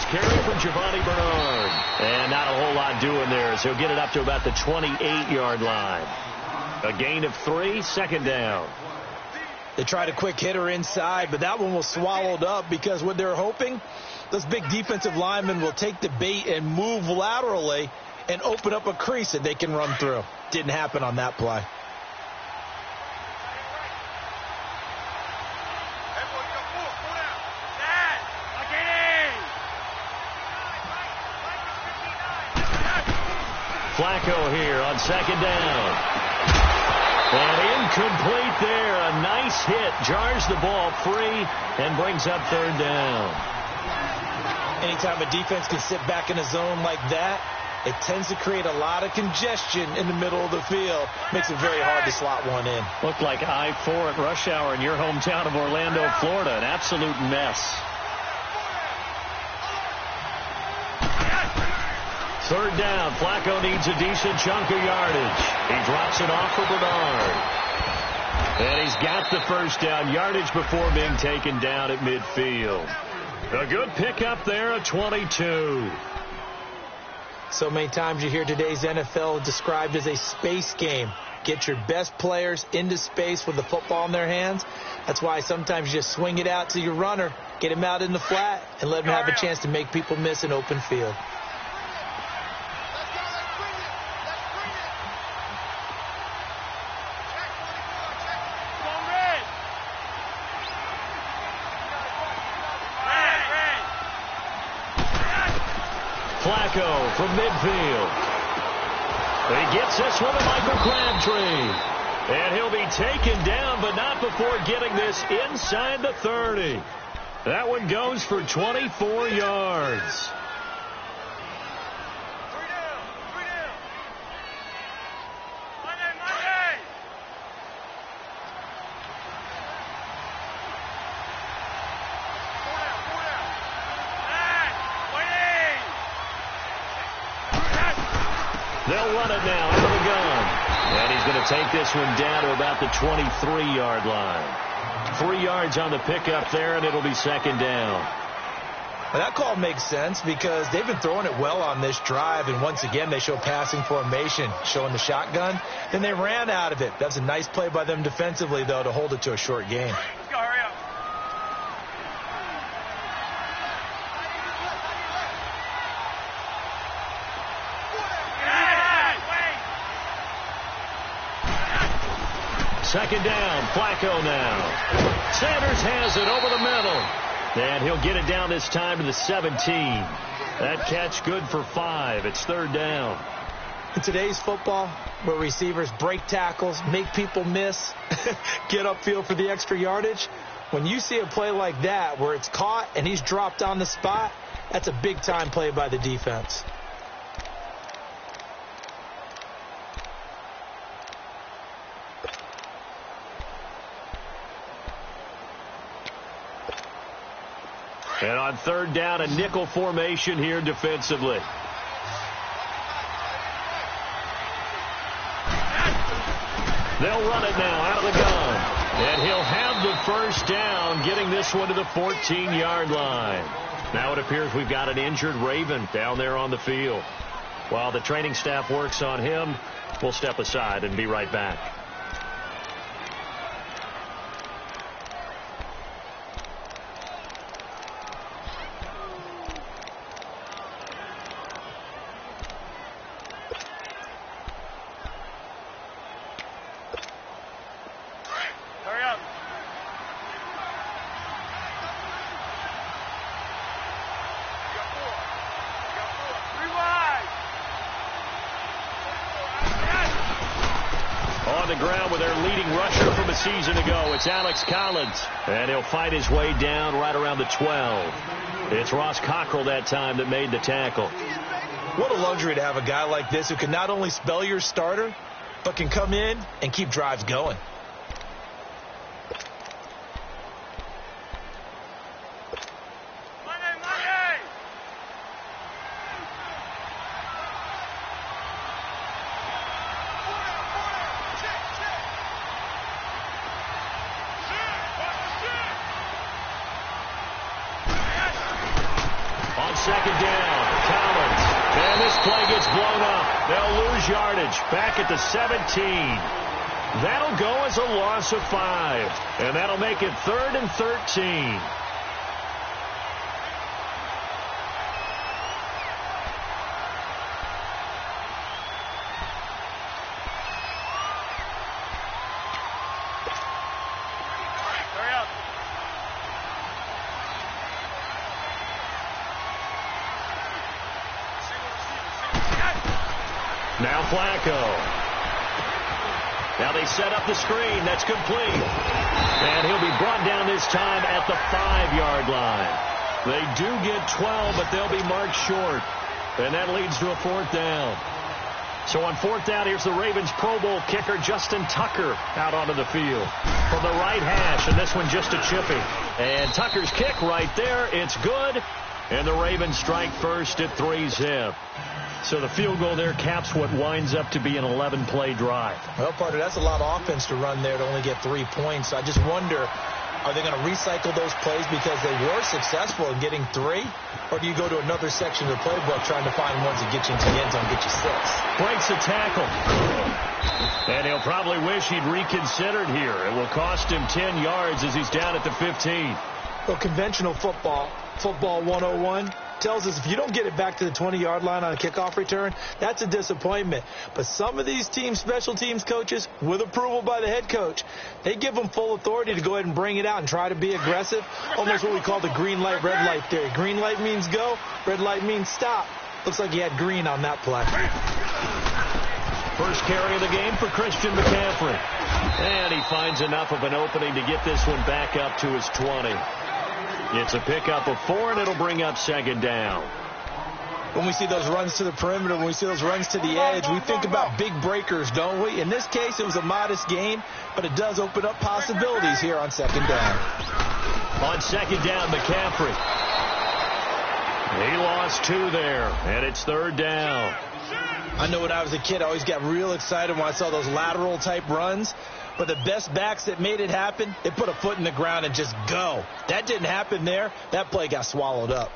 carry from Giovanni Bernard. And not a whole lot doing there, so he'll get it up to about the 28-yard line. A gain of 3, second down. They tried a quick hitter inside, but that one was swallowed up because what they're hoping, those big defensive linemen will take the bait and move laterally and open up a crease that they can run through. Didn't happen on that play. Flacco here on second down. And incomplete there. A nice hit. Jars the ball free and brings up third down. Anytime a defense can sit back in a zone like that, it tends to create a lot of congestion in the middle of the field. Makes it very hard to slot one in. Looked like I-4 at rush hour in your hometown of Orlando, Florida. An absolute mess. Third down. Flacco needs a decent chunk of yardage. He drops it off for Bernard. And he's got the first down. Yardage before being taken down at midfield. A good pickup there at 22. So many times you hear today's NFL described as a space game. Get your best players into space with the football in their hands. That's why sometimes you just swing it out to your runner, get him out in the flat, and let him have a chance to make people miss an open field. Flacco from midfield. He gets this one to Michael Crabtree. And he'll be taken down, but not before getting this inside the 30. That one goes for 24 yards. They'll run it now out of the gun. And he's going to take this one down to about the 23-yard line. 3 yards on the pickup there, and it'll be second down. Well, that call makes sense because they've been throwing it well on this drive, and once again they show passing formation, showing the shotgun. Then they ran out of it. That's a nice play by them defensively, though, to hold it to a short gain. Let's go, hurry up. Second down, Flacco now. Sanders has it over the middle. And he'll get it down this time to the 17. That catch good for 5. It's third down. In today's football, where receivers break tackles, make people miss, get upfield for the extra yardage, when you see a play like that where it's caught and he's dropped on the spot, that's a big-time play by the defense. And on third down, a nickel formation here defensively. They'll run it now out of the gun. And he'll have the first down, getting this one to the 14-yard line. Now it appears we've got an injured Raven down there on the field. While the training staff works on him, we'll step aside and be right back. On the ground with their leading rusher from a season ago, it's Alex Collins. And he'll fight his way down right around the 12. It's Ross Cockrell that time that made the tackle. What a luxury to have a guy like this who can not only spell your starter, but can come in and keep drives going. yardage. Back at the 17. That'll go as a loss of 5. And that'll make it 3rd and 13. Now Flacco. Now they set up the screen. That's complete. And he'll be brought down this time at the 5-yard line. They do get 12, but they'll be marked short. And that leads to a 4th down. So on 4th down, here's the Ravens Pro Bowl kicker Justin Tucker out onto the field from the right hash. And this one just a chippy. And Tucker's kick right there. It's good. And the Ravens strike first at 3-zip. So the field goal there caps what winds up to be an 11-play drive. Well, Parker, that's a lot of offense to run there to only get 3 points. I just wonder, are they going to recycle those plays because they were successful in getting 3? Or do you go to another section of the playbook trying to find ones that get you into the end zone, get you 6? Breaks a tackle. And he'll probably wish he'd reconsidered here. It will cost him 10 yards as he's down at the 15. Well, conventional football 101, tells us if you don't get it back to the 20-yard line on a kickoff return, that's a disappointment. But some of these teams, special teams coaches, with approval by the head coach, they give them full authority to go ahead and bring it out and try to be aggressive. Almost what we call the green light, red light theory. Green light means go, red light means stop. Looks like he had green on that play. First carry of the game for Christian McCaffrey. And he finds enough of an opening to get this one back up to his 20. It's a pickup of 4, and it'll bring up 2nd down. When we see those runs to the perimeter, when we see those runs to the edge, we think about big breakers, don't we? In this case, it was a modest gain, but it does open up possibilities here on 2nd down. On 2nd down, McCaffrey. He lost 2 there, and it's 3rd down. I know when I was a kid, I always got real excited when I saw those lateral-type runs. But the best backs that made it happen, they put a foot in the ground and just go. That didn't happen there. That play got swallowed up.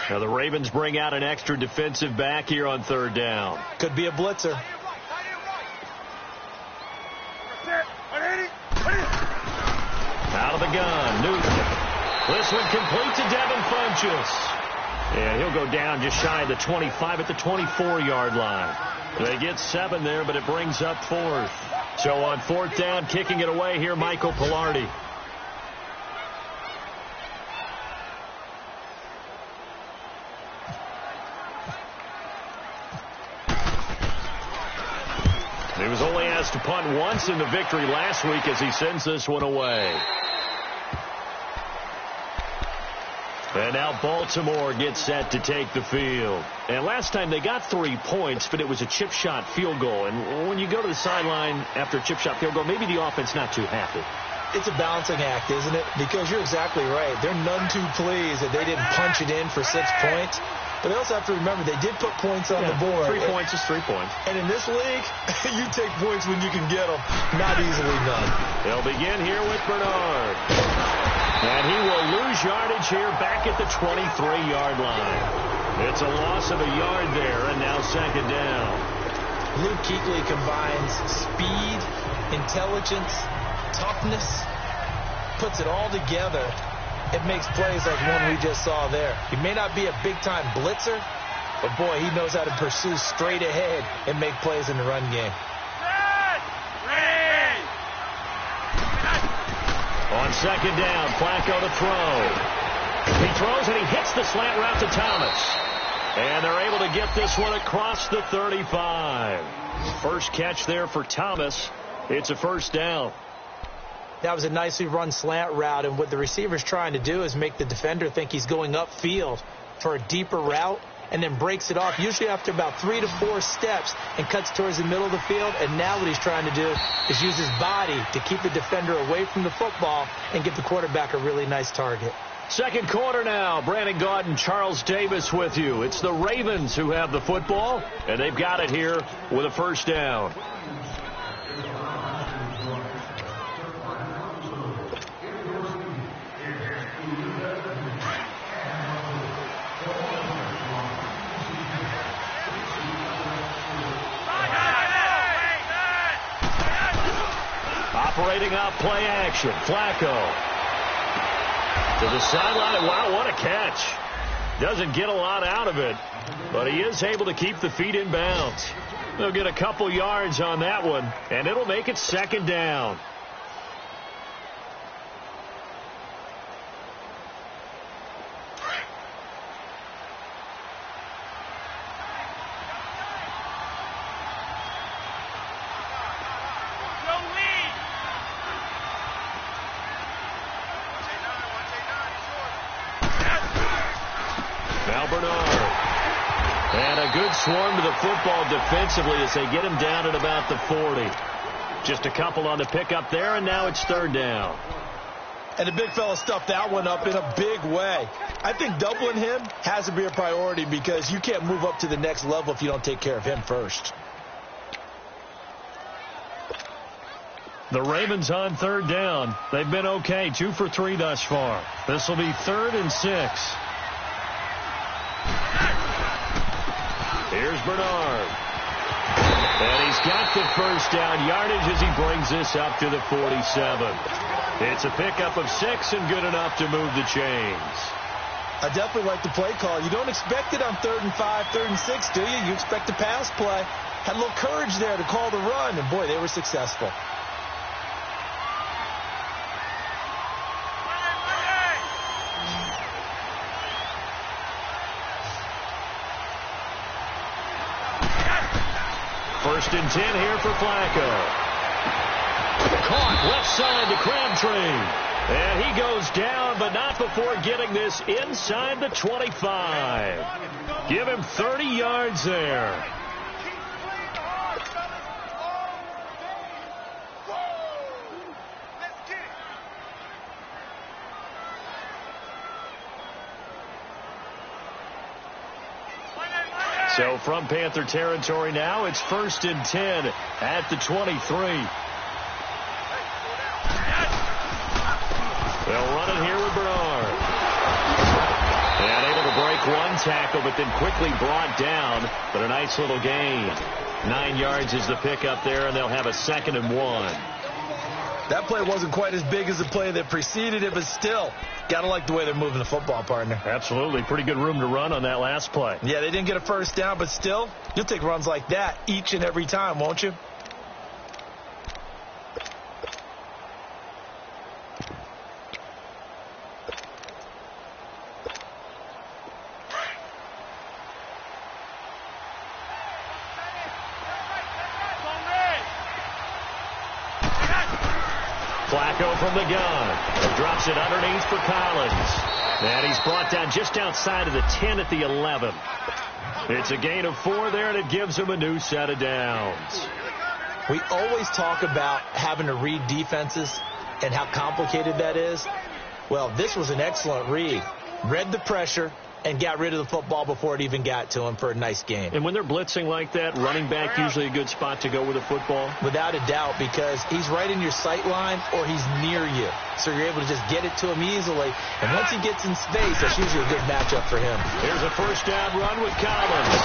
Now the Ravens bring out an extra defensive back here on 3rd down. Could be a blitzer. Out of the gun, Newton. This one complete to Devin Funchess. And he'll go down just shy of the 25 at the 24-yard line. They get 7 there, but it brings up 4th. So on 4th down, kicking it away here, Michael Pilardi. He was only asked to punt once in the victory last week as he sends this one away. And now Baltimore gets set to take the field. And last time they got 3 points, but it was a chip shot field goal. And when you go to the sideline after a chip shot field goal, maybe the offense not too happy. It's a balancing act, isn't it? Because you're exactly right. They're none too pleased that they didn't punch it in for 6 points. But they also have to remember they did put points on the board. 3 points is 3 points. And in this league, you take points when you can get them. Not easily done. They'll begin here with Bernard. And he will lose yardage here back at the 23-yard line. It's a loss of a yard there, and now 2nd down. Luke Kuechly combines speed, intelligence, toughness, puts it all together. It makes plays like one we just saw there. He may not be a big-time blitzer, but, boy, he knows how to pursue straight ahead and make plays in the run game. On 2nd down, Flacco to throw. He throws and he hits the slant route to Thomas. And they're able to get this one across the 35. First catch there for Thomas. It's a 1st down. That was a nicely run slant route, and what the receiver's trying to do is make the defender think he's going upfield for a deeper route, and then breaks it off, usually after about 3 to 4 steps, and cuts towards the middle of the field. And now what he's trying to do is use his body to keep the defender away from the football and give the quarterback a really nice target. 2nd quarter now. Brandon Gaudin and Charles Davis with you. It's the Ravens who have the football, and they've got it here with a 1st down. Setting up play action. Flacco. To the sideline. Wow, what a catch. Doesn't get a lot out of it, but he is able to keep the feet in bounds. They'll get a couple yards on that one, and it'll make it second down. Now Bernard. And a good swarm to the football defensively as they get him down at about the 40. Just a couple on the pickup there, and now it's third down. And the big fella stuffed that one up in a big way. I think doubling him has to be a priority because you can't move up to the next level if you don't take care of him first. The Ravens on third down. They've been okay, 2 for 3 thus far. This will be 3rd and 6. Here's Bernard. And he's got the first down yardage as he brings this up to the 47. It's a pickup of 6 and good enough to move the chains. I definitely like the play call. You don't expect it on 3rd and 5, 3rd and 6, do you? You expect a pass play. Had a little courage there to call the run, and boy, they were successful. First and 10 here for Flacco. Caught left side to Crabtree. And he goes down, but not before getting this inside the 25. Give him 30 yards there. So from Panther territory now, it's 1st and 10 at the 23. They'll run it here with Bernard. And able to break one tackle, but then quickly brought down. But a nice little gain. 9 yards is the pickup there, and they'll have a 2nd and 1. That play wasn't quite as big as the play that preceded it, but still, got to like the way they're moving the football, partner. Absolutely. Pretty good room to run on that last play. Yeah, they didn't get a first down, but still, you'll take runs like that each and every time, won't you? Flacco from the gun. Drops it underneath for Collins. And he's brought down just outside of the 10 at the 11. It's a gain of 4 there, and it gives him a new set of downs. We always talk about having to read defenses and how complicated that is. Well, this was an excellent read. Read the pressure and got rid of the football before it even got to him for a nice game. And when they're blitzing like that, running back usually a good spot to go with the football? Without a doubt, because he's right in your sight line or he's near you. So you're able to just get it to him easily. And once he gets in space, that's usually a good matchup for him. Here's a first down run with Collins.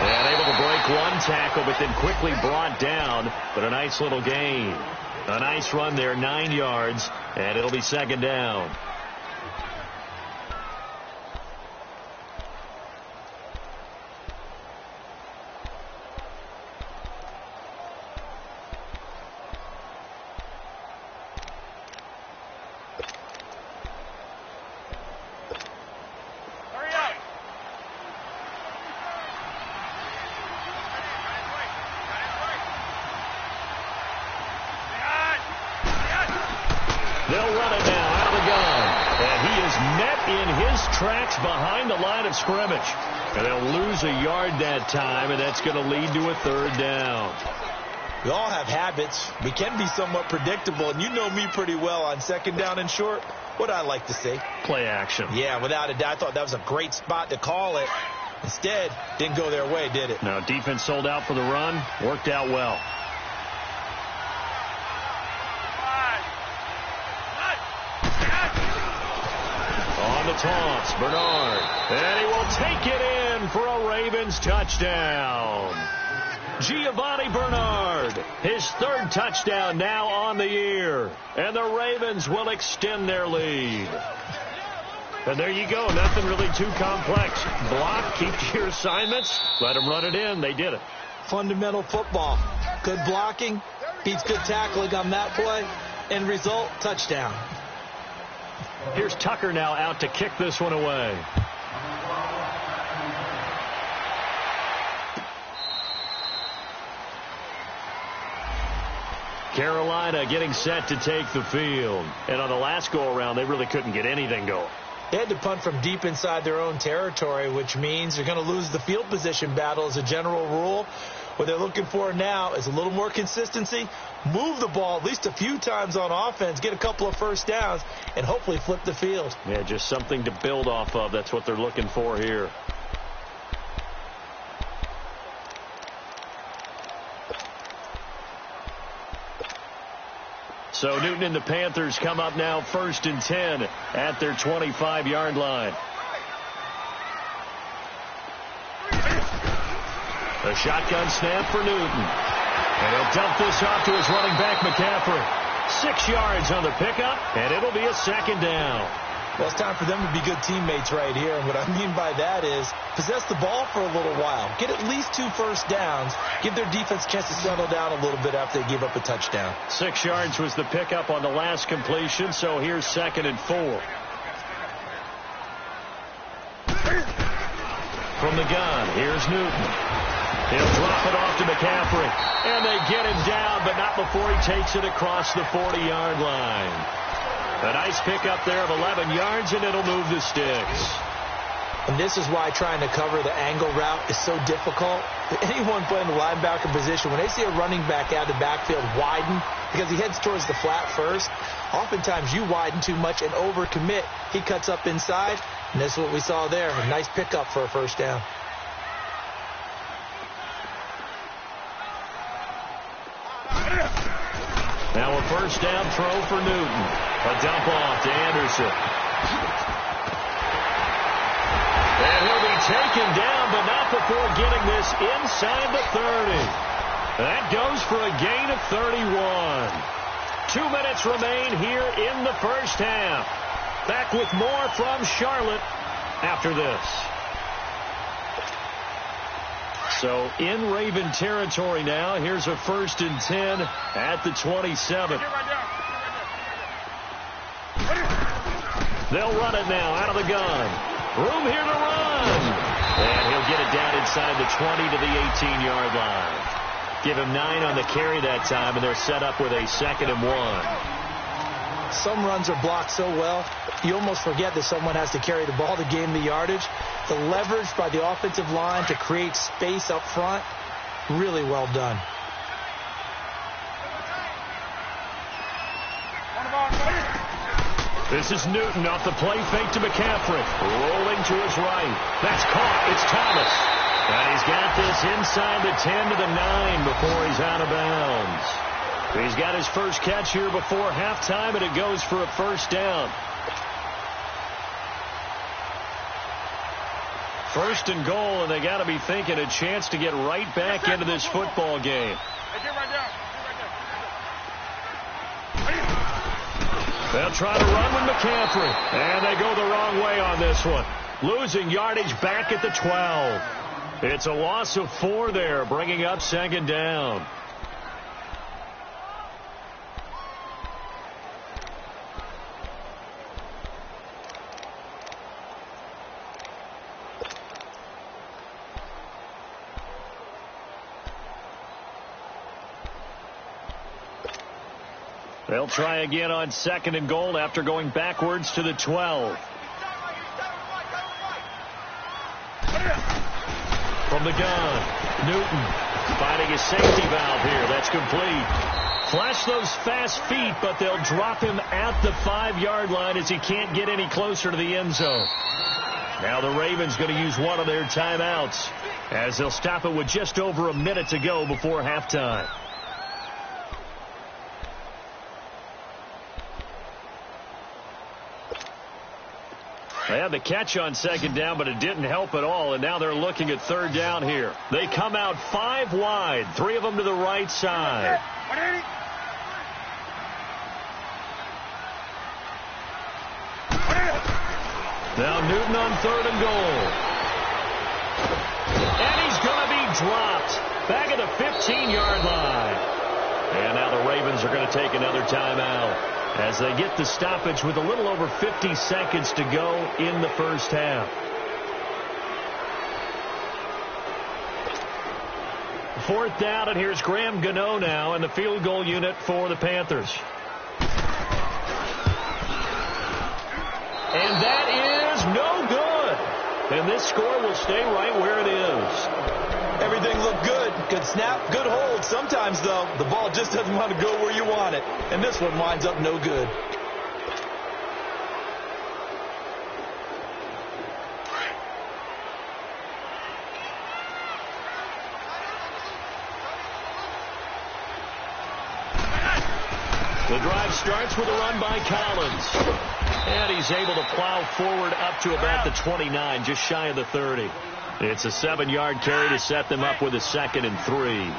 And able to break one tackle, but then quickly brought down. But a nice little gain. A nice run there, 9 yards. And it'll be 2nd down. They'll run it now out of the gun. And he is met in his tracks behind the line of scrimmage. And they'll lose a yard that time, and that's going to lead to a 3rd down. We all have habits. We can be somewhat predictable, and you know me pretty well on 2nd down and short. What I like to see? Play action. Yeah, without a doubt. I thought that was a great spot to call it. Instead, didn't go their way, did it? No, defense sold out for the run. Worked out well. On the toss, Bernard. And he will take it in for a Ravens touchdown. Giovanni Bernard, his third touchdown now on the year. And the Ravens will extend their lead. And there you go. Nothing really too complex. Block, keep to your assignments, let them run it in. They did it. Fundamental football. Good blocking, beats good tackling on that play. End result, touchdown. Here's Tucker now out to kick this one away. Carolina getting set to take the field. And on the last go-around, they really couldn't get anything going. They had to punt from deep inside their own territory, which means they're going to lose the field position battle as a general rule. What they're looking for now is a little more consistency, move the ball at least a few times on offense, get a couple of first downs, and hopefully flip the field. Yeah, just something to build off of. That's what they're looking for here. So Newton and the Panthers come up now 1st and 10 at their 25-yard line. A shotgun snap for Newton. And he'll dump this off to his running back, McCaffrey. 6 yards on the pickup, and it'll be a second down. Well, it's time for them to be good teammates right here. And what I mean by that is possess the ball for a little while. Get at least 2 first downs. Give their defense a chance to settle down a little bit after they give up a touchdown. 6 yards was the pickup on the last completion, so here's 2nd and 4. From the gun, here's Newton. He'll drop it off to McCaffrey. And they get him down, but not before he takes it across the 40-yard line. A nice pickup there of 11 yards, and it'll move the sticks. And this is why trying to cover the angle route is so difficult. Anyone playing the linebacker position, when they see a running back out of the backfield widen, because he heads towards the flat first, oftentimes you widen too much and overcommit. He cuts up inside, and that's what we saw there. A nice pickup for a first down. Now a first down throw for Newton. A dump off to Anderson. And he'll be taken down, but not before getting this inside the 30. That goes for a gain of 31. 2 minutes remain here in the first half. Back with more from Charlotte after this. So in Raven territory now. Here's a 1st and 10 at the 27. They'll run it now out of the gun. Room here to run. And he'll get it down inside the 20 to the 18-yard line. Give him 9 on the carry that time, and they're set up with a 2nd and 1. Some runs are blocked so well, you almost forget that someone has to carry the ball to gain the yardage. The leverage by the offensive line to create space up front, really well done. This is Newton off the play fake to McCaffrey. Rolling to his right. That's caught. It's Thomas. And he's got this inside the 10 to the 9 before he's out of bounds. He's got his first catch here before halftime, and it goes for a first down. 1st and goal, and they got to be thinking a chance to get right back into this football game. They'll try to run with McCaffrey, and they go the wrong way on this one. Losing yardage back at the 12. It's a loss of 4 there, bringing up 2nd down. They'll try again on 2nd and goal after going backwards to the 12. From the gun, Newton finding a safety valve here. That's complete. Flash those fast feet, but they'll drop him at the 5-yard line as he can't get any closer to the end zone. Now the Ravens going to use one of their timeouts as they'll stop it with just over a minute to go before halftime. They had the catch on second down, but it didn't help at all, and now they're looking at third down here. They come out 5 wide, 3 of them to the right side. Now Newton on 3rd and goal. And he's going to be dropped back at the 15-yard line. And now the Ravens are going to take another timeout as they get the stoppage with a little over 50 seconds to go in the first half. Fourth down, and here's Graham Gano now in the field goal unit for the Panthers. And that is no good. And this score will stay right where it is. Everything looked good. Good snap, good hold. Sometimes, though, the ball just doesn't want to go where you want it. And this one winds up no good. The drive starts with a run by Collins. And he's able to plow forward up to about the 29, just shy of the 30. It's a 7-yard carry to set them up with a 2nd and 3.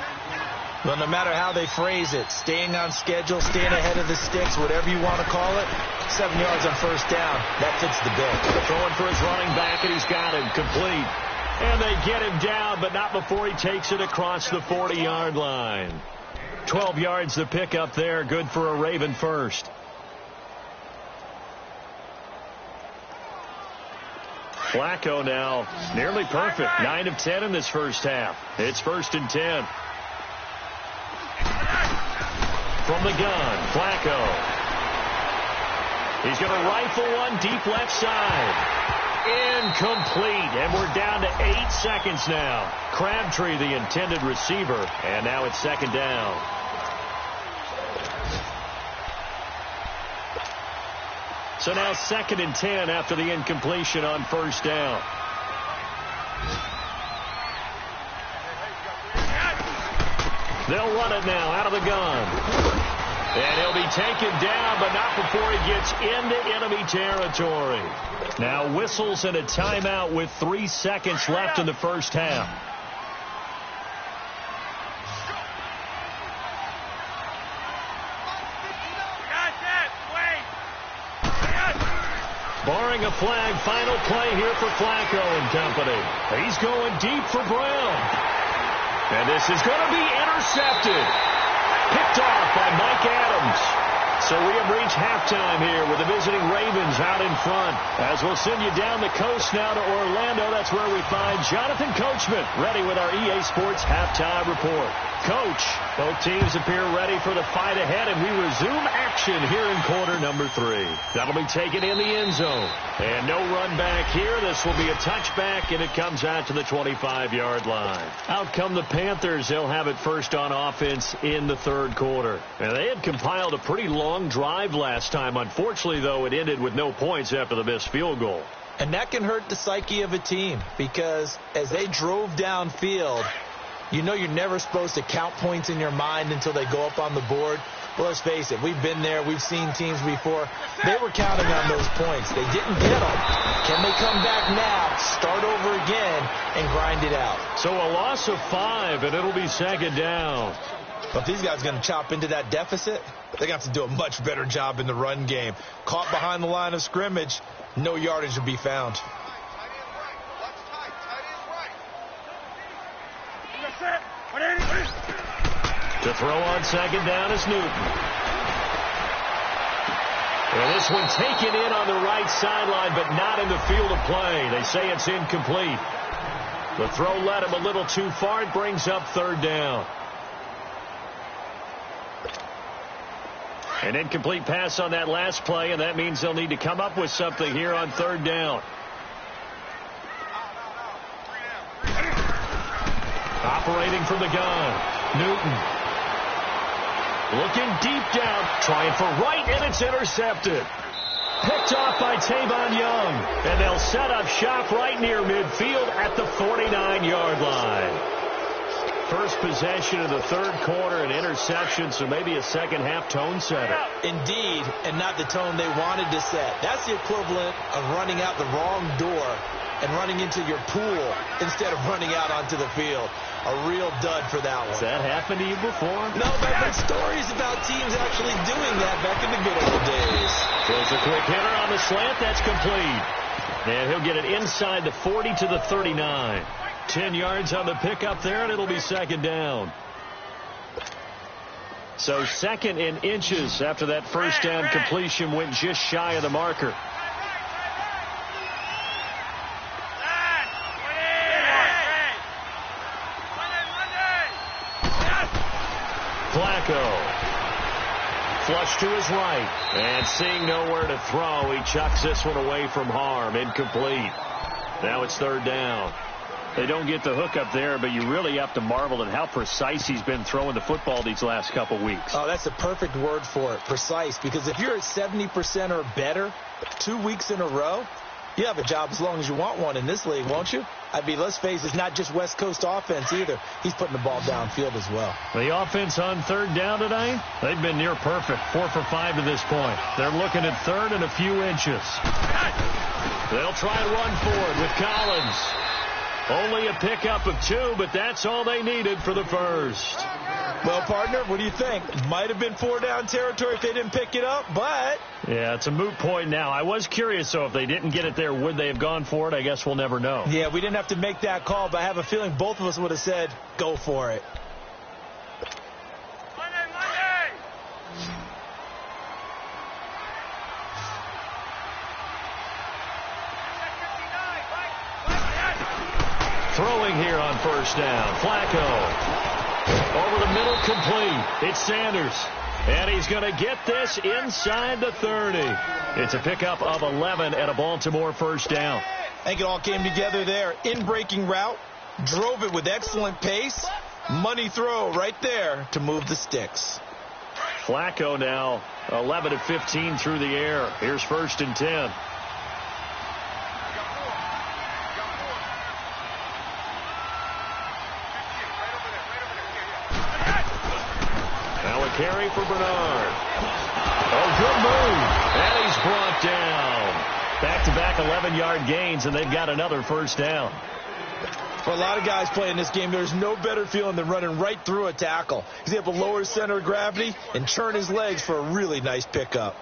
Well, no matter how they phrase it, staying on schedule, staying ahead of the sticks, whatever you want to call it, 7 yards on first down, that fits the bill. Throwing for his running back, and he's got him complete. And they get him down, but not before he takes it across the 40-yard line. 12 yards to pick up there, good for a Raven first. Flacco now nearly perfect. 9 of 10 in this first half. It's 1st and 10. From the gun, Flacco. He's going to rifle one deep left side. Incomplete. And we're down to 8 seconds now. Crabtree, the intended receiver. And now it's 2nd down. So now 2nd and 10 after the incompletion on first down. They'll run it now out of the gun. And he'll be taken down, but not before he gets into enemy territory. Now whistles and a timeout with 3 seconds left in the first half. Barring a flag, final play here for Flacco and company. He's going deep for Brown. And this is going to be intercepted. Picked off by Mike Adams. So we have reached halftime here with the visiting Ravens out in front. As we'll send you down the coast now to Orlando, that's where we find Jonathan Coachman ready with our EA Sports halftime report. Coach, both teams appear ready for the fight ahead, and we resume action here in quarter number 3. That'll be taken in the end zone. And no run back here. This will be a touchback, and it comes out to the 25-yard line. Out come the Panthers. They'll have it first on offense in the third quarter. And they had compiled a pretty long drive last time. Unfortunately, though, it ended with no points after the missed field goal. And that can hurt the psyche of a team because as they drove downfield, you know you're never supposed to count points in your mind until they go up on the board. Well, let's face it, we've been there. We've seen teams before. They were counting on those points. They didn't get them. Can they come back now, start over again, and grind it out? So a loss of 5, and it'll be 2nd down. But if these guys are going to chop into that deficit, they got to do a much better job in the run game. Caught behind the line of scrimmage, no yardage to be found. To throw on 2nd down is Newton. And this one taken in on the right sideline, but not in the field of play. They say it's incomplete. The throw led him a little too far. It brings up 3rd down. An incomplete pass on that last play, and that means they'll need to come up with something here on 3rd down. Operating from the gun, Newton. Looking deep down, trying for right, and it's intercepted. Picked off by Tavon Young, and they'll set up shop right near midfield at the 49-yard line. first possession of the third quarter, an interception, so maybe a second-half tone setter. Indeed, and not the tone they wanted to set. That's the equivalent of running out the wrong door and running into your pool instead of running out onto the field. A real dud for that one. Has that happened to you before? No, but I've heard stories about teams actually doing that back in the good old days. There's a quick hitter on the slant. That's complete. And he'll get it inside the 40 to the 39. 10 yards on the pickup there, and it'll be second down. So second in inches after that first down completion went just shy of the marker. Flacco. Flush to his right. And seeing nowhere to throw, he chucks this one away from harm. Incomplete. Now it's third down. They don't get the hook up there, but you really have to marvel at how precise he's been throwing the football these last couple weeks. Oh, that's the perfect word for it, precise. Because if you're at 70% or better 2 weeks in a row, you have a job as long as you want one in this league, won't you? I mean, let's face it, it's not just West Coast offense either. He's putting the ball downfield as well. The offense on third down tonight, they've been near perfect, 4 for 5 to this point. They're looking at third and a few inches. They'll try and run forward with Collins. Only a pickup of 2, but that's all they needed for the first. Well, partner, what do you think? Might have been 4-down territory if they didn't pick it up, but... Yeah, it's a moot point now. I was curious, though, if they didn't get it there, would they have gone for it? I guess we'll never know. Yeah, we didn't have to make that call, but I have a feeling both of us would have said, go for it. Throwing here on first down. Flacco. Over the middle, complete. It's Sanders. And he's going to get this inside the 30. It's a pickup of 11 and a Baltimore first down. I think it all came together there. In-breaking route. Drove it with excellent pace. Money throw right there to move the sticks. Flacco now 11 of 15 through the air. Here's first and 10. Carry for Bernard. Oh, good move. And he's brought down. Back-to-back 11-yard gains, and they've got another first down. For a lot of guys playing this game, there's no better feeling than running right through a tackle. He's able to lower his center of gravity and turn his legs for a really nice pickup.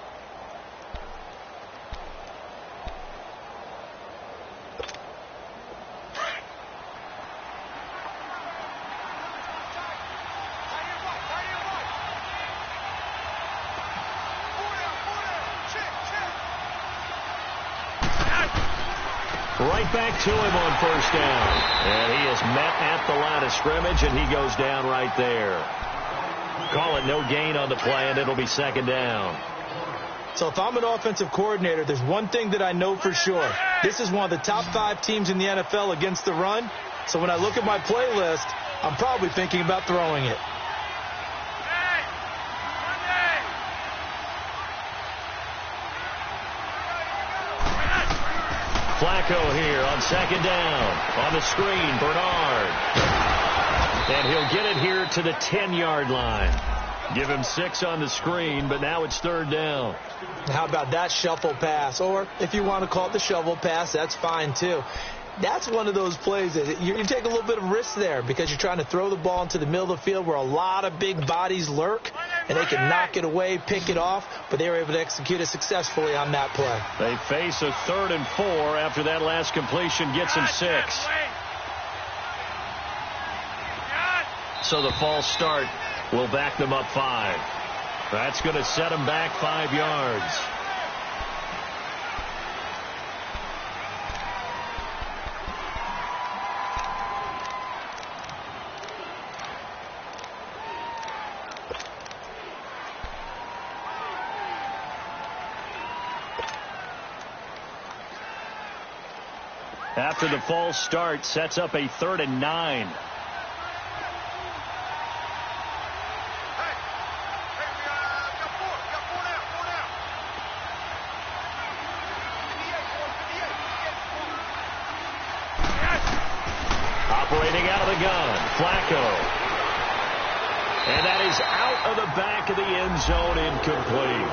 Right back to him on first down. And he is met at the line of scrimmage, and he goes down right there. Call it no gain on the play, and it'll be second down. So if I'm an offensive coordinator, there's one thing that I know for sure. This is one of the top 5 teams in the NFL against the run. So when I look at my playlist, I'm probably thinking about throwing it. Flacco here on second down. On the screen, Bernard. And he'll get it here to the 10-yard line. Give him 6 on the screen, but now it's third down. How about that shuffle pass? Or if you want to call it the shovel pass, that's fine too. That's one of those plays that you take a little bit of risk there because you're trying to throw the ball into the middle of the field where a lot of big bodies lurk, and they can knock it away, pick it off, but they were able to execute it successfully on that play. They face a 3rd and 4 after that last completion gets them 6. So the false start will back them up 5. That's going to set them back 5 yards. After the false start, sets up a 3rd and 9. Operating out of the gun, Flacco. And that is out of the back of the end zone, incomplete.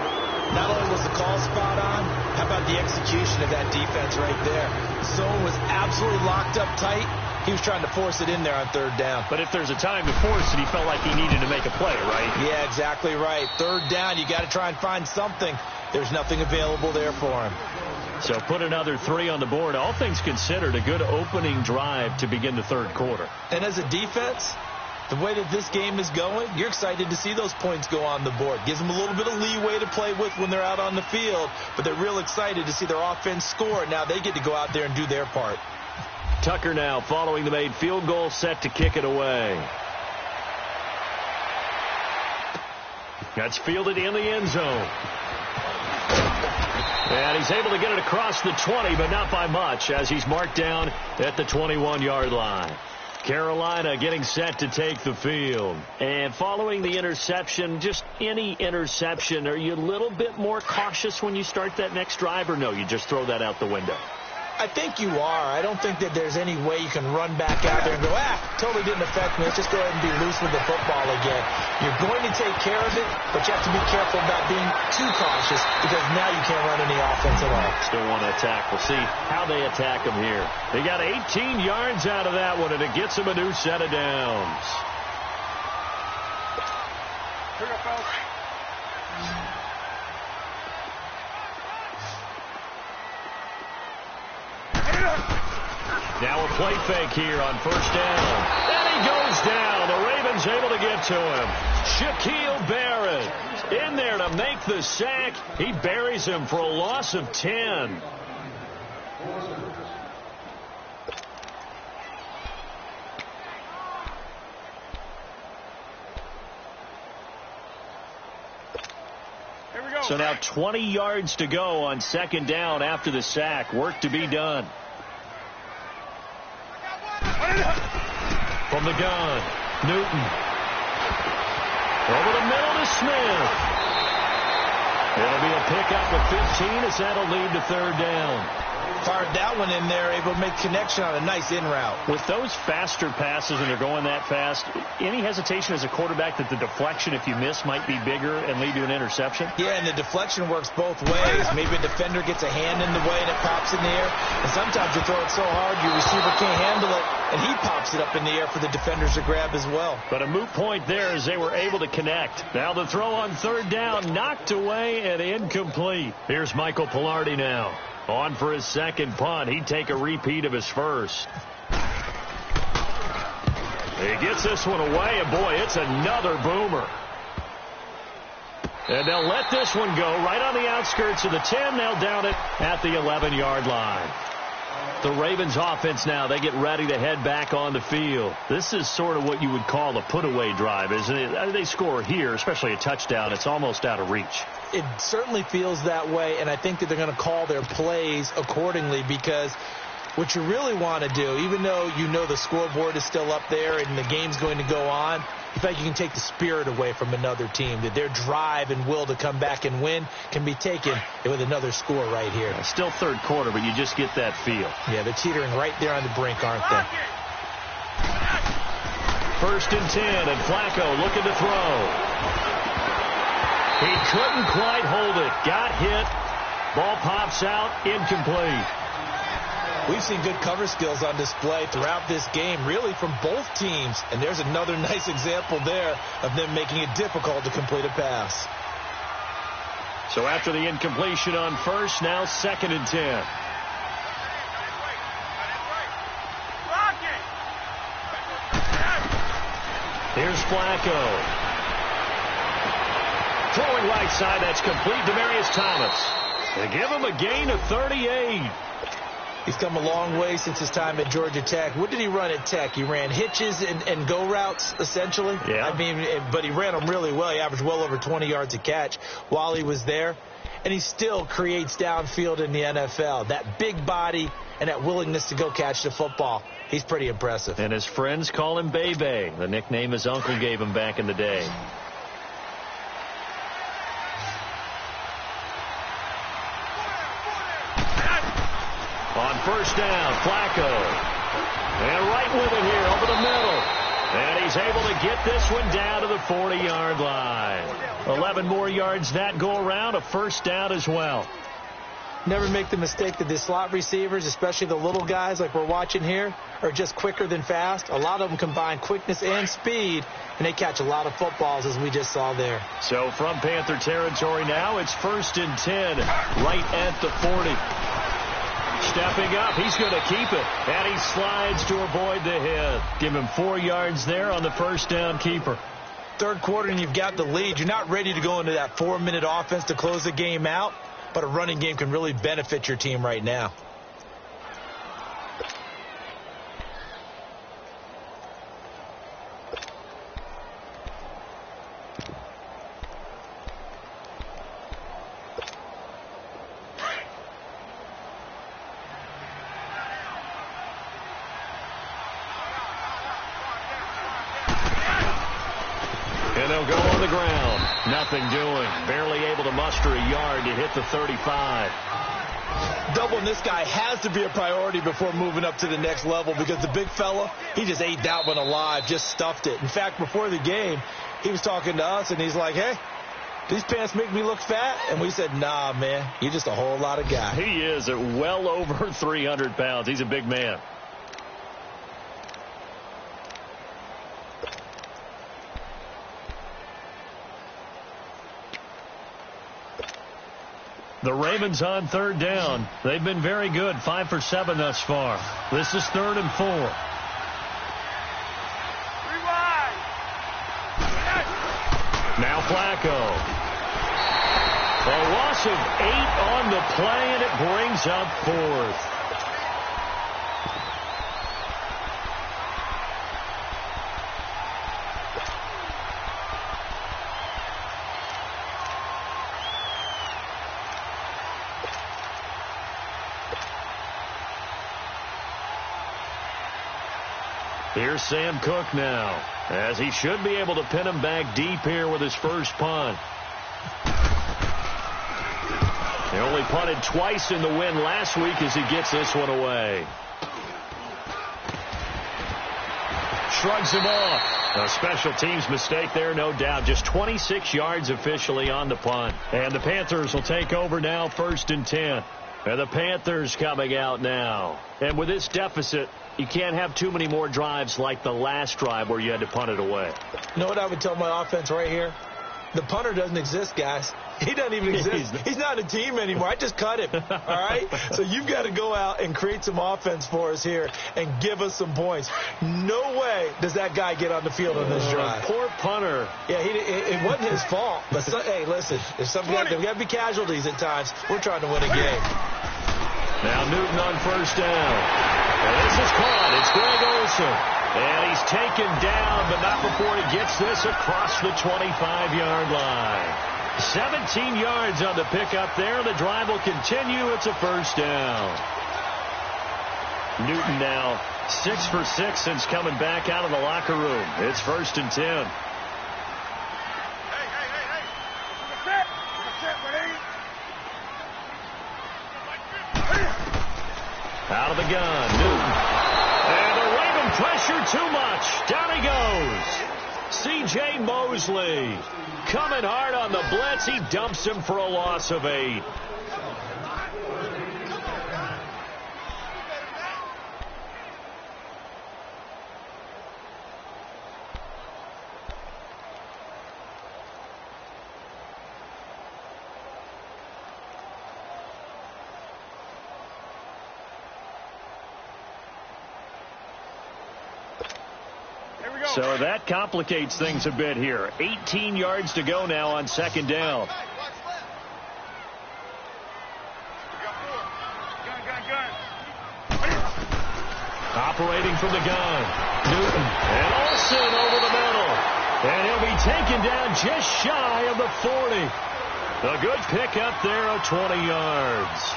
Not only was the call spot on, how about the execution of that defense right there? The zone was absolutely locked up tight. He was trying to force it in there on third down. But if there's a time to force it, he felt like he needed to make a play, right? Yeah, exactly right. Third down, you got to try and find something. There's nothing available there for him. So put another 3 on the board. All things considered, a good opening drive to begin the third quarter. And as a defense, the way that this game is going, you're excited to see those points go on the board. Gives them a little bit of leeway to play with when they're out on the field, but they're real excited to see their offense score. Now they get to go out there and do their part. Tucker now following the made field goal, set to kick it away. That's fielded in the end zone. And he's able to get it across the 20, but not by much, as he's marked down at the 21-yard line. Carolina getting set to take the field. And following the interception, just any interception, are you a little bit more cautious when you start that next drive, or no, you just throw that out the window? I think you are. I don't think that there's any way you can run back out there and go, totally didn't affect me. Let's just go ahead and be loose with the football again. You're going to take care of it, but you have to be careful about being too cautious because now you can't run any offense at all. Still want to attack. We'll see how they attack him here. They got 18 yards out of that one, and it gets him a new set of downs. Now a play fake here on first down. And he goes down. The Ravens able to get to him. Shaquille Barrett in there to make the sack. He buries him for a loss of 10. So now 20 yards to go on second down after the sack. Work to be done. From the gun, Newton. Over the middle to Smith. It'll be a pickup of 15 as that'll lead to third down. Fired that one in there, able to make connection on a nice in route. With those faster passes and they're going that fast, any hesitation as a quarterback that the deflection, if you miss, might be bigger and lead to an interception? Yeah, and the deflection works both ways. Maybe a defender gets a hand in the way and it pops in the air. And sometimes you throw it so hard your receiver can't handle it, and he pops it up in the air for the defenders to grab as well. But a moot point there as they were able to connect. Now the throw on third down, knocked away and incomplete. Here's Michael Pilardi now. On for his second punt. He'd take a repeat of his first. He gets this one away, and boy, it's another boomer. And they'll let this one go right on the outskirts of the 10. They'll down it at the 11-yard line. The Ravens offense now, they get ready to head back on the field. This is sort of what you would call a put-away drive, isn't it? They score here, especially a touchdown. It's almost out of reach. It certainly feels that way, and I think that they're going to call their plays accordingly because what you really want to do, even though you know the scoreboard is still up there and the game's going to go on, in fact, you can take the spirit away from another team, that their drive and will to come back and win can be taken with another score right here. Still third quarter, but you just get that feel. Yeah, they're teetering right there on the brink, aren't they? First and 10, and Flacco looking to throw. He couldn't quite hold it. Got hit. Ball pops out. Incomplete. We've seen good cover skills on display throughout this game, really from both teams. And there's another nice example there of them making it difficult to complete a pass. So after the incompletion on first, now second and 10. Here's Flacco. Throwing right side, that's complete. Demaryius Thomas. They give him a gain of 38. He's come a long way since his time at Georgia Tech. What did he run at Tech? He ran hitches and go routes, essentially. Yeah. I mean, but he ran them really well. He averaged well over 20 yards a catch while he was there. And he still creates downfield in the NFL. That big body and that willingness to go catch the football. He's pretty impressive. And his friends call him Bebe, the nickname his uncle gave him back in the day. On first down, Flacco. And right with it here over the middle. And he's able to get this one down to the 40-yard line. 11 more yards that go around, a first down as well. Never make the mistake that the slot receivers, especially the little guys like we're watching here, are just quicker than fast. A lot of them combine quickness and speed, and they catch a lot of footballs, as we just saw there. So from Panther territory now, it's 1st and 10, right at the 40. Stepping up, he's going to keep it, and he slides to avoid the hit. Give him 4 yards there on the first down keeper. Third quarter, and you've got the lead. You're not ready to go into that 4-minute offense to close the game out, but a running game can really benefit your team right now. And they'll go on the ground. Nothing doing. Barely able to muster a yard to hit the 35. Doubling this guy has to be a priority before moving up to the next level, because the big fella, he just ate that one alive, just stuffed it. In fact, before the game, he was talking to us, and he's like, hey, these pants make me look fat? And we said, nah, man, you're just a whole lot of guy. He is at well over 300 pounds. He's a big man. The Ravens on 3rd down. They've been very good, 5 for 7 thus far. This is 3rd and 4. Now Flacco. A loss of 8 on the play, and it brings up 4th. Here's Sam Cook now, as he should be able to pin him back deep here with his first punt. He only punted twice in the win last week as he gets this one away. Shrugs him off. A special teams mistake there, no doubt. Just 26 yards officially on the punt. And the Panthers will take over now, 1st and 10. And the Panthers coming out now. And with this deficit, you can't have too many more drives like the last drive where you had to punt it away. You know what I would tell my offense right here? The punter doesn't exist, guys. He doesn't even exist. He's not a team anymore. I just cut him, all right? So you've got to go out and create some offense for us here and give us some points. No way does that guy get on the field on this drive. Poor punter. Yeah, it wasn't his fault. But, hey, listen, there's got to be casualties at times. We're trying to win a game. Now Newton on 1st down. And this is caught. It's Greg Olsen. And he's taken down, but not before he gets this across the 25-yard line. 17 yards on the pickup there. The drive will continue. It's a first down. Newton now 6 for 6 since coming back out of the locker room. It's 1st and 10. Out of the gun, Newton. And the Raven pressure too much. Down he goes. C.J. Mosley coming hard on the blitz. He dumps him for a loss of 8. So that complicates things a bit here. 18 yards to go now on 2nd down. Operating from the gun. Newton. And Olsen over the middle. And he'll be taken down just shy of the 40. A good pickup there of 20 yards.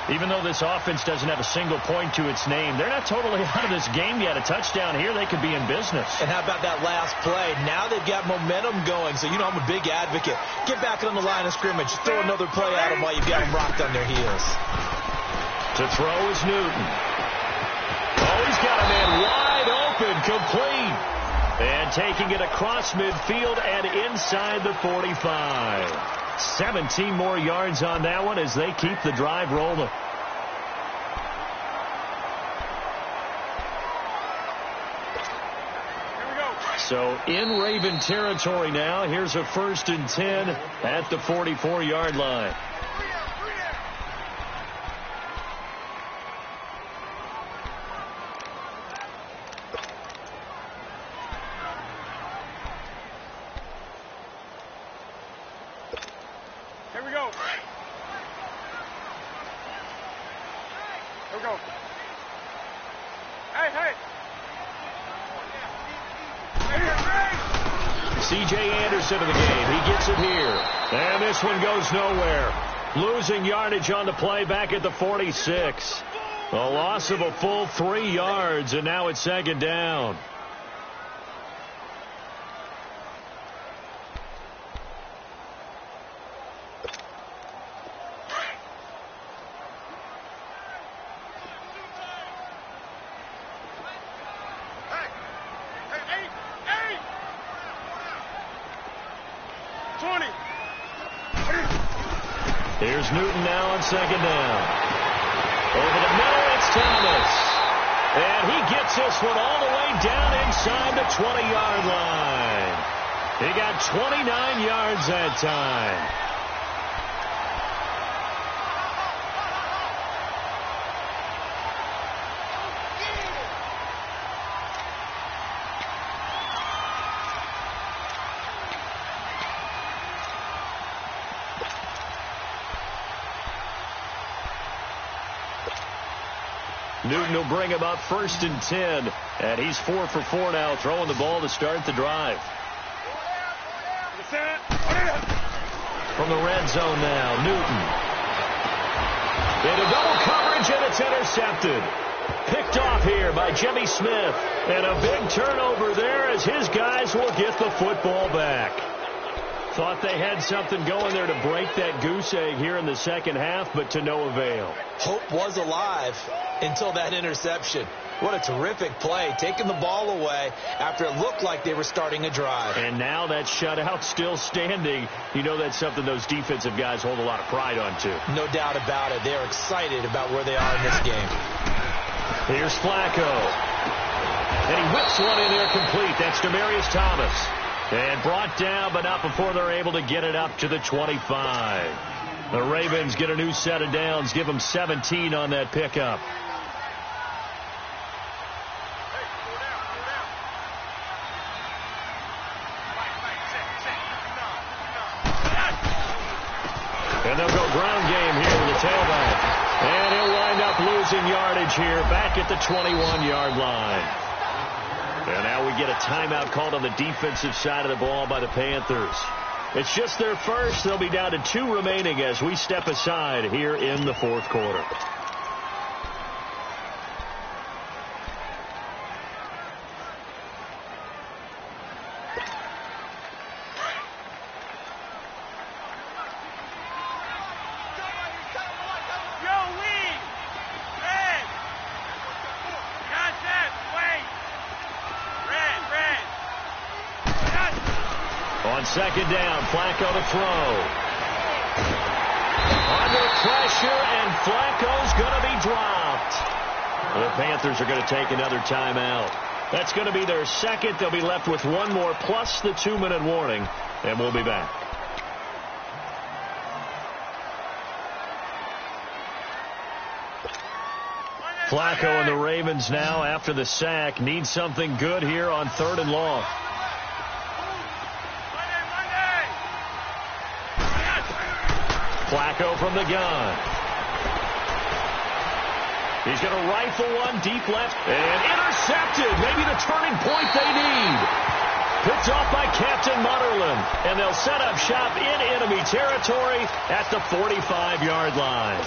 Even though this offense doesn't have a single point to its name, they're not totally out of this game yet. A touchdown here, they could be in business. And how about that last play? Now they've got momentum going, so you know I'm a big advocate. Get back on the line of scrimmage. Throw another play at them while you've got them rocked on their heels. To throw is Newton. Oh, he's got a man wide open, complete. And taking it across midfield and inside the 45. 17 more yards on that one as they keep the drive rolling. So in Raven territory now. Here's a 1st and 10 at the 44-yard line. Here we go. Here we go. Hey. C.J. Anderson in the game. He gets it here. And this one goes nowhere. Losing yardage on the play back at the 46. A loss of a full 3 yards, and now it's 2nd down. Here's Newton now on 2nd down. Over the middle, it's Thomas. And he gets this one all the way down inside the 20-yard line. He got 29 yards that time. Newton will bring him up 1st and 10. And he's 4 for 4 now, throwing the ball to start the drive. From the red zone now, Newton. Into double coverage, and it's intercepted. Picked off here by Jimmy Smith. And a big turnover there as his guys will get the football back. Thought they had something going there to break that goose egg here in the second half, but to no avail. Hope was alive until that interception. What a terrific play, taking the ball away after it looked like they were starting a drive. And now that shutout still standing. You know that's something those defensive guys hold a lot of pride on, too. No doubt about it. They're excited about where they are in this game. Here's Flacco. And he whips one in there complete. That's Demaryius Thomas. And brought down, but not before they're able to get it up to the 25. The Ravens get a new set of downs, give them 17 on that pickup. And they'll go ground game here with the tailback. And he'll wind up losing yardage here back at the 21-yard line. And now we get a timeout called on the defensive side of the ball by the Panthers. It's just their first. They'll be down to 2 remaining as we step aside here in the 4th quarter. On 2nd down, Flacco to throw. Under pressure, and Flacco's going to be dropped. The Panthers are going to take another timeout. That's going to be their second. They'll be left with 1 more plus the 2-minute warning, and we'll be back. Flacco and the Ravens now, after the sack, need something good here on 3rd and long. Flacco from the gun. He's going to rifle one deep left and intercepted. Maybe the turning point they need. Picked off by Captain Mutterland. And they'll set up shop in enemy territory at the 45-yard line.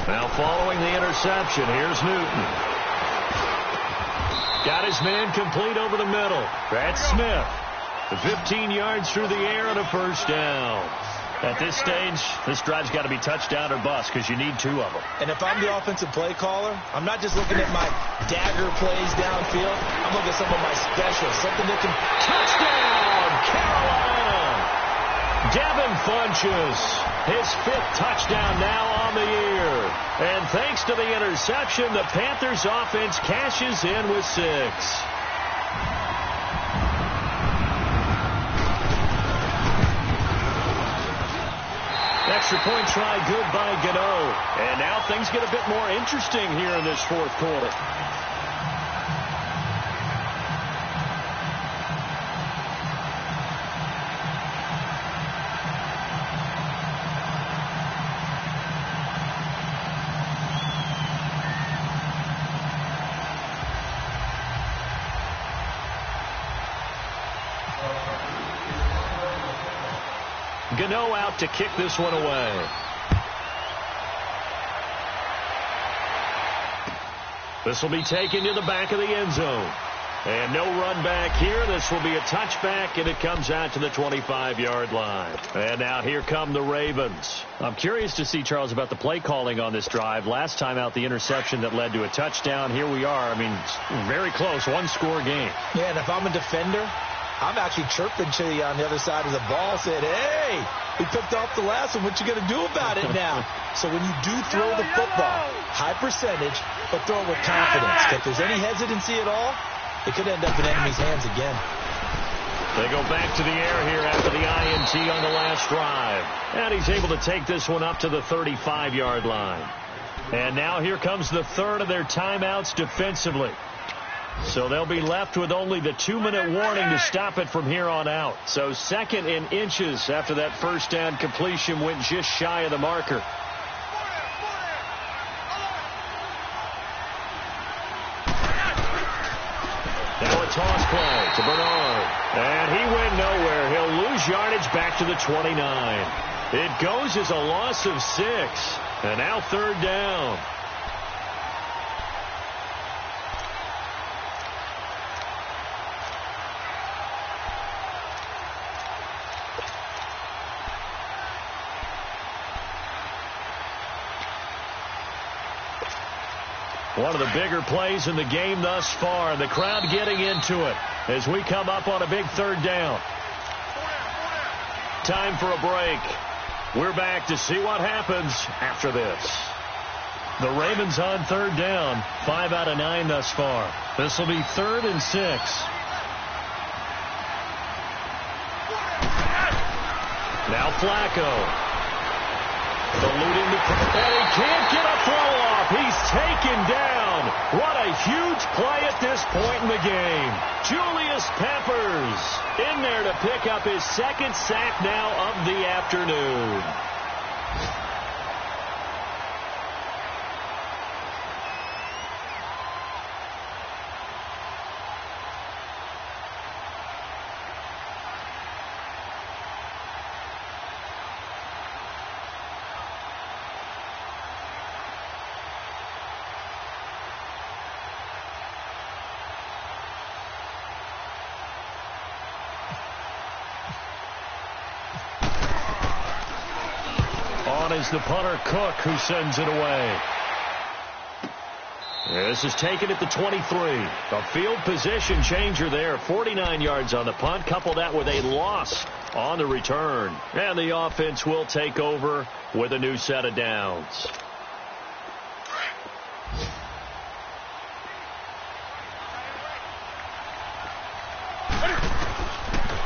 Now following the interception, here's Newton. Got his man complete over the middle. That's Smith. 15 yards through the air and a first down. At this stage, this drive's got to be touchdown or bust because you need 2 of them. And if I'm the offensive play caller, I'm not just looking at my dagger plays downfield. I'm looking at some of my specials, something that can... Touchdown, Carolina! Devin Funchess, his 5th touchdown now on the year. And thanks to the interception, the Panthers offense cashes in with 6. Extra point try good by Gano. And now things get a bit more interesting here in this 4th quarter. Gano out to kick this one away. This will be taken to the back of the end zone. And no run back here. This will be a touchback, and it comes out to the 25-yard line. And now here come the Ravens. I'm curious to see, Charles, about the play calling on this drive. Last time out, the interception that led to a touchdown. Here we are. I mean, very close, one-score game. Yeah, and if I'm a defender, I'm actually chirping to you on the other side of the ball, saying, hey, we picked off the last one. What you going to do about it now? So when you do throw the football, high percentage, but throw it with confidence. If there's any hesitancy at all, it could end up in enemy's hands again. They go back to the air here after the INT on the last drive. And he's able to take this one up to the 35-yard line. And now here comes the 3rd of their timeouts defensively. So they'll be left with only the 2-minute warning to stop it from here on out. So 2nd and inches after that first down completion went just shy of the marker. Now a toss play to Bernard. And he went nowhere. He'll lose yardage back to the 29. It goes as a loss of 6. And now 3rd down. One of the bigger plays in the game thus far, and the crowd getting into it as we come up on a big 3rd down. Time for a break. We're back to see what happens after this. The Ravens on 3rd down, 5 out of 9 thus far. This will be 3rd and 6. Now Flacco. Eluding the pressure, and he can't get a throw off. He's taken down. What a huge play at this point in the game. Julius Peppers in there to pick up his 2nd sack now of the afternoon. Is the punter Cook who sends it away. This is taken at the 23. A field position changer there. 49 yards on the punt. Couple that with a loss on the return. And the offense will take over with a new set of downs.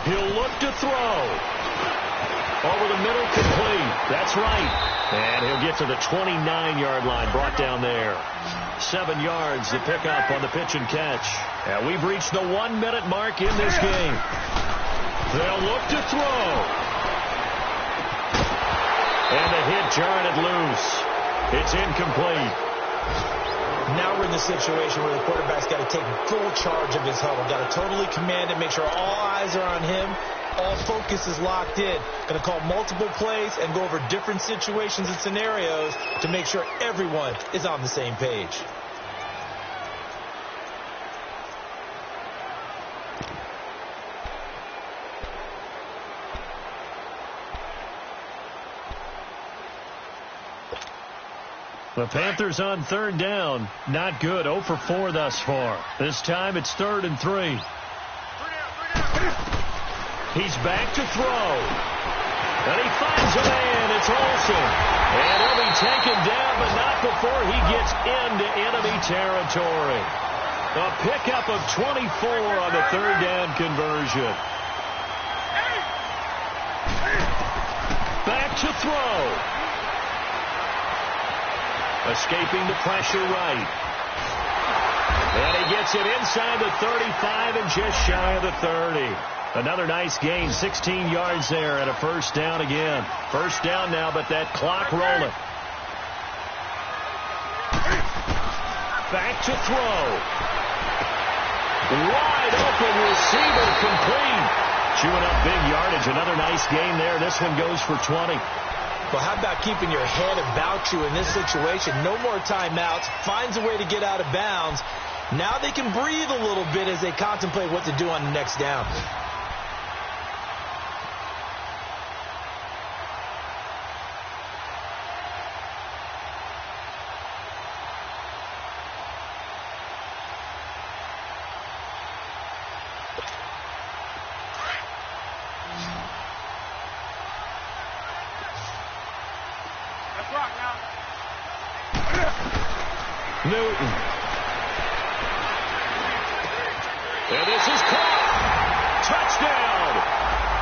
He'll look to throw. Over the middle, complete. That's right. And he'll get to the 29-yard line, brought down there. 7 yards to pick up on the pitch and catch. And we've reached the 1-minute mark in this game. They'll look to throw. And the hit jarred it loose. It's incomplete. Now we're in the situation where the quarterback's got to take full charge of his huddle. Got to totally command it, make sure all eyes are on him. All focus is locked in. Going to call multiple plays and go over different situations and scenarios to make sure everyone is on the same page. The Panthers on third down. Not good. 0 for 4 thus far. This time it's 3rd and 3. He's back to throw. And he finds a man. It's Olsen. And he'll be taken down, but not before he gets into enemy territory. A pickup of 24 on the 3rd down conversion. Back to throw. Escaping the pressure right. And he gets it inside the 35 and just shy of the 30. Another nice gain, 16 yards there and a 1st down again. 1st down now, but that clock rolling. Back to throw. Wide open receiver complete. Chewing up big yardage. Another nice gain there. This one goes for 20. Well, how about keeping your head about you in this situation? No more timeouts. Finds a way to get out of bounds. Now they can breathe a little bit as they contemplate what to do on the next down. Newton. And this is caught. Touchdown.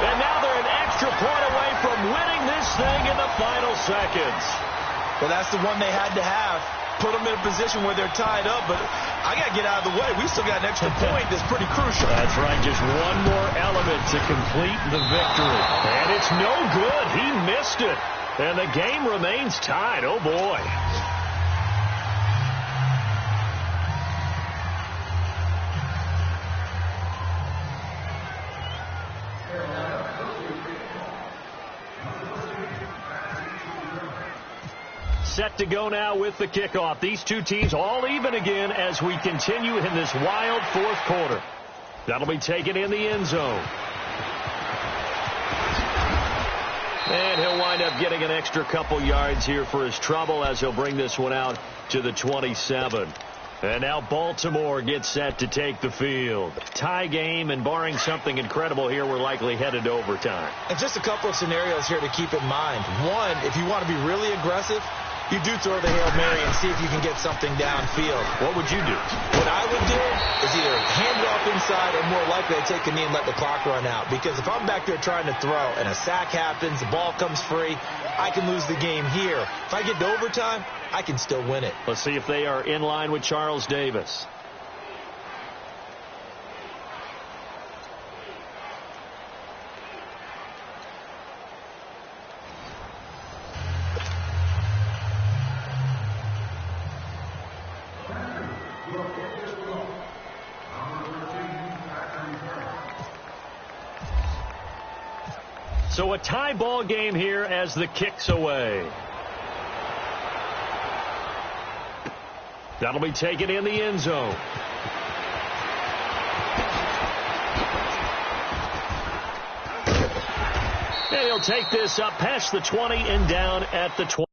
And now they're an extra point away from winning this thing in the final seconds. Well, that's the one they had to have. Put them in a position where they're tied up, but I got to get out of the way. We still got an extra point that's pretty crucial. That's right. Just one more element to complete the victory. And it's no good. He missed it. And the game remains tied. Oh, boy. Set to go now with the kickoff. These two teams all even again as we continue in this wild 4th quarter. That'll be taken in the end zone. And he'll wind up getting an extra couple yards here for his trouble as he'll bring this one out to the 27. And now Baltimore gets set to take the field. Tie game, and barring something incredible here, we're likely headed to overtime. And just a couple of scenarios here to keep in mind. One, if you want to be really aggressive, you do throw the Hail Mary and see if you can get something downfield. What would you do? What I would do is either hand it off inside or more likely I take a knee and let the clock run out. Because if I'm back there trying to throw and a sack happens, the ball comes free, I can lose the game here. If I get to overtime, I can still win it. Let's see if they are in line with Charles Davis. So a tie ball game here as the kick's away. That'll be taken in the end zone. And he'll take this up past the 20 and down at the 20.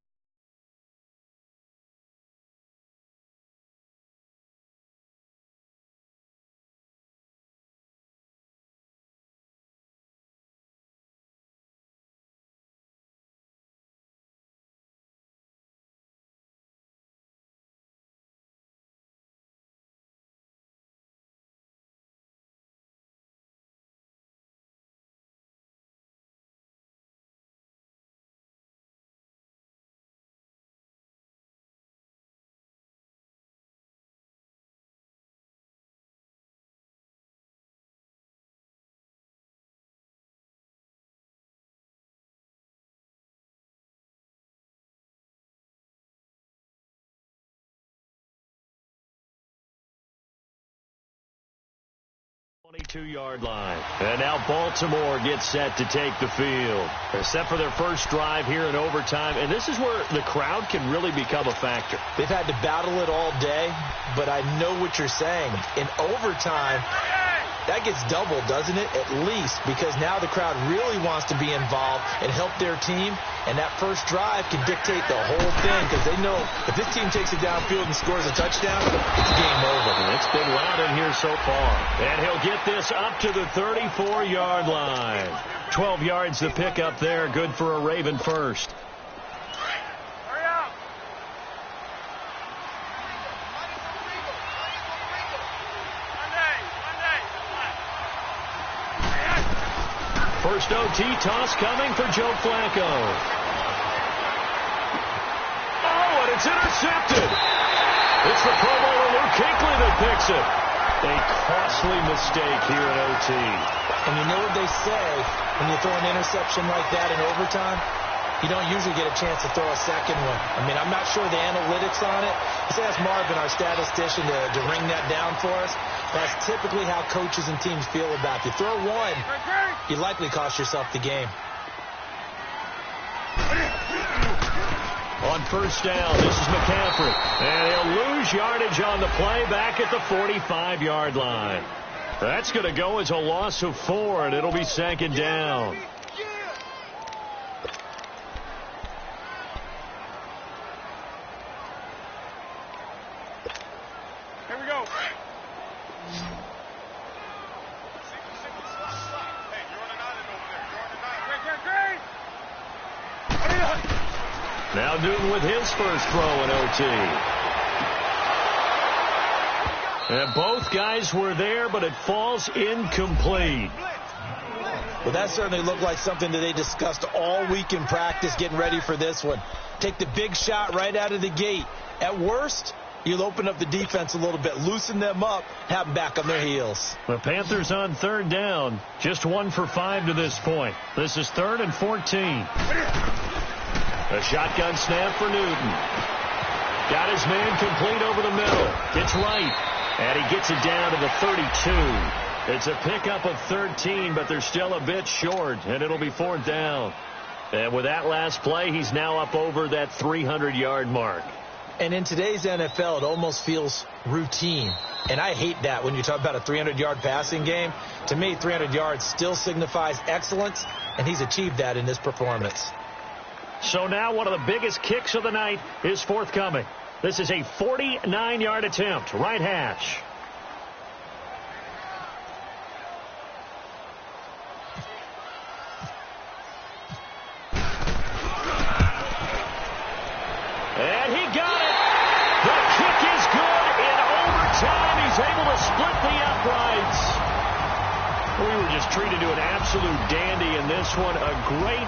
22-yard line. And now Baltimore gets set to take the field. They're set for their first drive here in overtime, and this is where the crowd can really become a factor. They've had to battle it all day, but I know what you're saying. In overtime, that gets doubled, doesn't it? At least, because now the crowd really wants to be involved and help their team, and that first drive can dictate the whole thing because they know if this team takes it downfield and scores a touchdown, it's game over. And it's been loud in here so far. And he'll get this up to the 34-yard line. 12 yards to pick up there. Good for a Raven first. First OT toss coming for Joe Flacco. Oh, and it's intercepted. It's the Pro Bowler Luke Kuechly that picks it. A costly mistake here in OT. And you know what they say, when you throw an interception like that in overtime, you don't usually get a chance to throw a second one. I mean, I'm not sure the analytics on it. Let's ask Marvin, our statistician, to ring that down for us. That's typically how coaches and teams feel about it. If you throw one, you likely cost yourself the game. On first down, this is McCaffrey. And he'll lose yardage on the play back at the 45-yard line. That's going to go as a loss of 4, and it'll be second down. Here we go. Now Newton with his first throw in OT. And both guys were there, but it falls incomplete. Well, that certainly looked like something that they discussed all week in practice getting ready for this one. Take the big shot right out of the gate. At worst, you'll open up the defense a little bit, loosen them up, have them back on their heels. The Panthers on third down, just 1 for 5 to this point. This is 3rd and 14. A shotgun snap for Newton. Got his man complete over the middle. Gets right. And he gets it down to the 32. It's a pickup of 13, but they're still a bit short, and it'll be 4th down. And with that last play, he's now up over that 300-yard mark. And in today's NFL, it almost feels routine. And I hate that when you talk about a 300-yard passing game. To me, 300 yards still signifies excellence, and he's achieved that in this performance. So now one of the biggest kicks of the night is forthcoming. This is a 49-yard attempt, right hash. And he got it. The kick is good in overtime. He's able to split the uprights. We were just treated to an absolute dandy in this one. A great